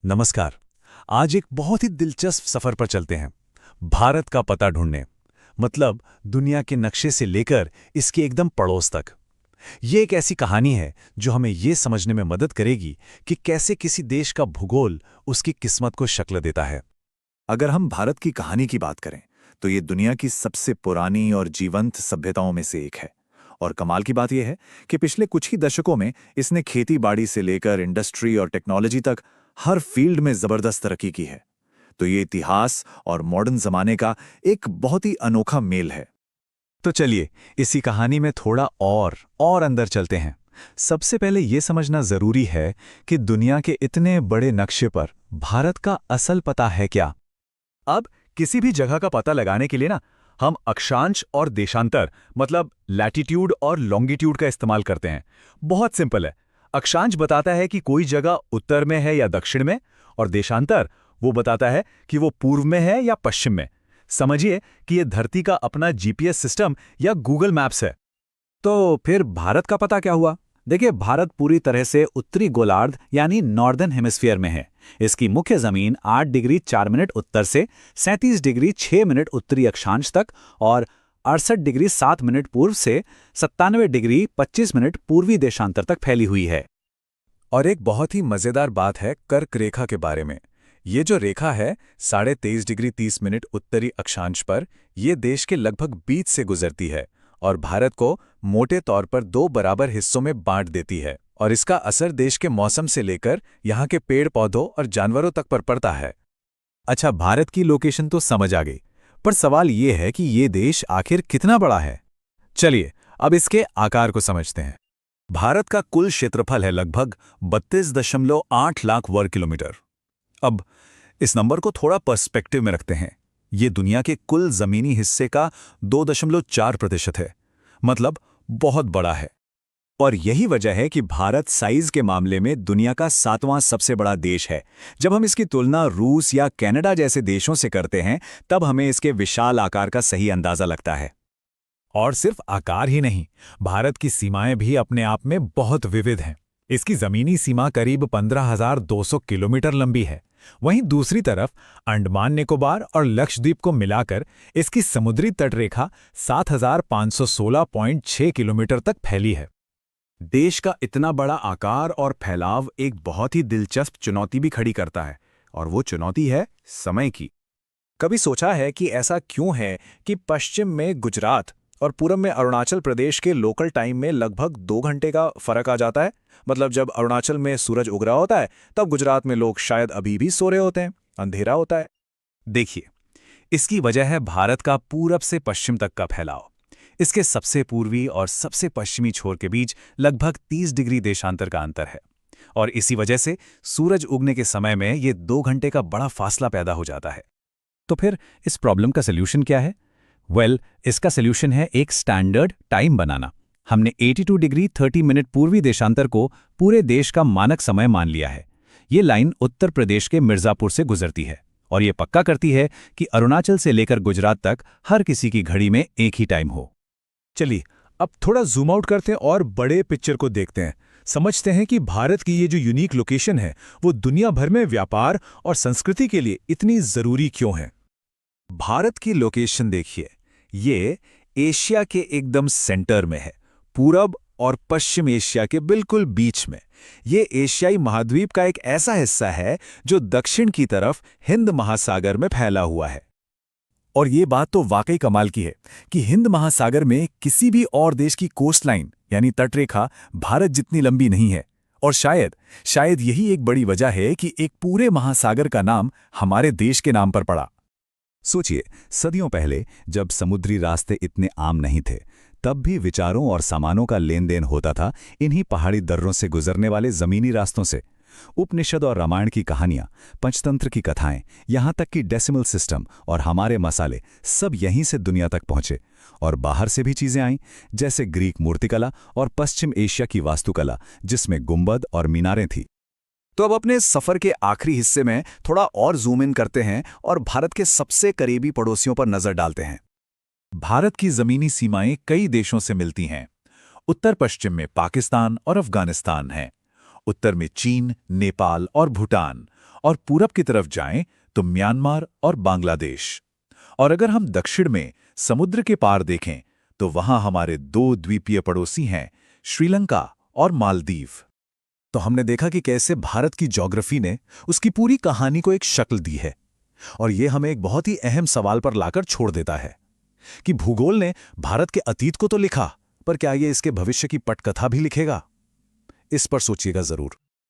नमस्कार। आज एक बहुत ही दिलचस्प सफर पर चलते हैं। भारत का पता ढूंढने, मतलब दुनिया के नक्शे से लेकर इसके एकदम पड़ोस तक। ये एक ऐसी कहानी है जो हमें ये समझने में मदद करेगी कि कैसे किसी देश का भूगोल उसकी किस्मत को शक्ल देता है। अगर हम भारत की कहानी की बात करें तो ये दुनिया की सबसे पुरानी और जीवंत सभ्यताओं में से एक है। और कमाल की बात यह है कि पिछले कुछ ही दशकों में इसने खेती बाड़ी से लेकर इंडस्ट्री और टेक्नोलॉजी तक हर फील्ड में जबरदस्त तरक्की की है। तो ये इतिहास और मॉडर्न जमाने का एक बहुत ही अनोखा मेल है। तो चलिए इसी कहानी में थोड़ा और अंदर चलते हैं। सबसे पहले ये समझना जरूरी है कि दुनिया के इतने बड़े नक्शे पर भारत का असल पता है क्या। अब किसी भी जगह का पता लगाने के लिए ना हम अक्षांश और देशांतर, मतलब लैटिट्यूड और लॉन्गिट्यूड का इस्तेमाल करते हैं। बहुत सिंपल है। अक्षांश बताता है कि कोई जगह उत्तर में है या दक्षिण में, और देशांतर वो बताता है कि वो पूर्व में है या पश्चिम में। समझिए कि ये धरती का अपना जीपीएस सिस्टम या गूगल मैप्स है। तो फिर भारत का पता क्या हुआ? देखिए, भारत पूरी तरह से उत्तरी गोलार्ध यानी नॉर्दर्न हेमिस्फीयर में है। इसकी मुख्य जमीन 8 डिग्री 4 मिनट उत्तर से 37 डिग्री 6 मिनट उत्तरी अक्षांश तक और 68 डिग्री 7 मिनट पूर्व से 97 डिग्री 25 मिनट पूर्वी देशांतर तक फैली हुई है। और एक बहुत ही मजेदार बात है कर्क रेखा के बारे में। ये जो रेखा है 23.5 डिग्री 30 मिनट उत्तरी अक्षांश पर, ये देश के लगभग बीच से गुजरती है और भारत को मोटे तौर पर 2 बराबर हिस्सों में बांट देती है। और इसका असर देश के मौसम से लेकर यहाँ के पेड़ पौधों और जानवरों तक पर पड़ता है। अच्छा, भारत की लोकेशन तो समझ आ गई, पर सवाल ये है कि ये देश आखिर कितना बड़ा है। चलिए अब इसके आकार को समझते हैं। भारत का कुल क्षेत्रफल है लगभग 32.8 लाख वर्ग किलोमीटर। अब इस नंबर को थोड़ा पर्सपेक्टिव में रखते हैं। ये दुनिया के कुल जमीनी हिस्से का 2.4% है, मतलब बहुत बड़ा है। और यही वजह है कि भारत साइज के मामले में दुनिया का 7वां सबसे बड़ा देश है। जब हम इसकी तुलना रूस या कनाडा जैसे देशों से करते हैं, तब हमें इसके विशाल आकार का सही अंदाजा लगता है। और सिर्फ आकार ही नहीं, भारत की सीमाएं भी अपने आप में बहुत विविध हैं। इसकी जमीनी सीमा करीब 15,200 किलोमीटर लंबी है। वहीं दूसरी तरफ अंडमान निकोबार और लक्षद्वीप को मिलाकर इसकी समुद्री तटरेखा 7,516.6 किलोमीटर तक फैली है। देश का इतना बड़ा आकार और फैलाव एक बहुत ही दिलचस्प चुनौती भी खड़ी करता है, और वो चुनौती है समय की। कभी सोचा है कि ऐसा क्यों है कि पश्चिम में गुजरात और पूर्व में अरुणाचल प्रदेश के लोकल टाइम में लगभग 2 घंटे का फर्क आ जाता है? मतलब जब अरुणाचल में सूरज उग रहा होता है, तब गुजरात में लोग शायद अभी भी सो रहे होते हैं, अंधेरा होता है। देखिए, इसकी वजह है भारत का पूरब से पश्चिम तक का फैलाव। इसके सबसे पूर्वी और सबसे पश्चिमी छोर के बीच लगभग 30 डिग्री देशांतर का अंतर है, और इसी वजह से सूरज उगने के समय में ये 2 घंटे का बड़ा फासला पैदा हो जाता है। तो फिर इस प्रॉब्लम का सल्यूशन क्या है? इसका सल्यूशन है एक स्टैंडर्ड टाइम बनाना। हमने 82 डिग्री 30 मिनट पूर्वी देशांतर को पूरे देश का मानक समय मान लिया है। ये लाइन उत्तर प्रदेश के मिर्जापुर से गुजरती है और ये पक्का करती है कि अरुणाचल से लेकर गुजरात तक हर किसी की घड़ी में एक ही टाइम हो। चलिए अब थोड़ा जूम आउट करते हैं और बड़े पिक्चर को देखते हैं। समझते हैं कि भारत की ये जो यूनिक लोकेशन है, वो दुनिया भर में व्यापार और संस्कृति के लिए इतनी जरूरी क्यों है। भारत की लोकेशन देखिए, ये एशिया के एकदम सेंटर में है, पूरब और पश्चिम एशिया के बिल्कुल बीच में। ये एशियाई महाद्वीप का एक ऐसा हिस्सा है जो दक्षिण की तरफ हिंद महासागर में फैला हुआ है। और ये बात तो वाकई कमाल की है कि हिंद महासागर में किसी भी और देश की कोस्टलाइन यानी तटरेखा भारत जितनी लंबी नहीं है। और शायद यही एक बड़ी वजह है कि एक पूरे महासागर का नाम हमारे देश के नाम पर पड़ा। सोचिए, सदियों पहले जब समुद्री रास्ते इतने आम नहीं थे, तब भी विचारों और सामानों का लेन देन होता था इन्हीं पहाड़ी दर्रों से गुजरने वाले जमीनी रास्तों से। उपनिषद और रामायण की कहानियां, पंचतंत्र की कथाएं, यहाँ तक कि डेसिमल सिस्टम और हमारे मसाले सब यहीं से दुनिया तक पहुंचे। और बाहर से भी चीजें आईं, जैसे ग्रीक मूर्तिकला और पश्चिम एशिया की वास्तुकला, जिसमें गुंबद और मीनारें थी। तो अब अपने सफर के आखिरी हिस्से में थोड़ा और जूम इन करते हैं और भारत के सबसे करीबी पड़ोसियों पर नजर डालते हैं। भारत की जमीनी सीमाएं कई देशों से मिलती हैं। उत्तर पश्चिम में पाकिस्तान और अफगानिस्तान हैं। उत्तर में चीन, नेपाल और भूटान, और पूरब की तरफ जाएं तो म्यांमार और बांग्लादेश। और अगर हम दक्षिण में समुद्र के पार देखें तो वहां हमारे दो द्वीपीय पड़ोसी हैं, श्रीलंका और मालदीव। तो हमने देखा कि कैसे भारत की ज्योग्राफी ने उसकी पूरी कहानी को एक शक्ल दी है। और ये हमें एक बहुत ही अहम सवाल पर लाकर छोड़ देता है कि भूगोल ने भारत के अतीत को तो लिखा, पर क्या ये इसके भविष्य की पटकथा भी लिखेगा? इस पर सोचिएगा जरूर।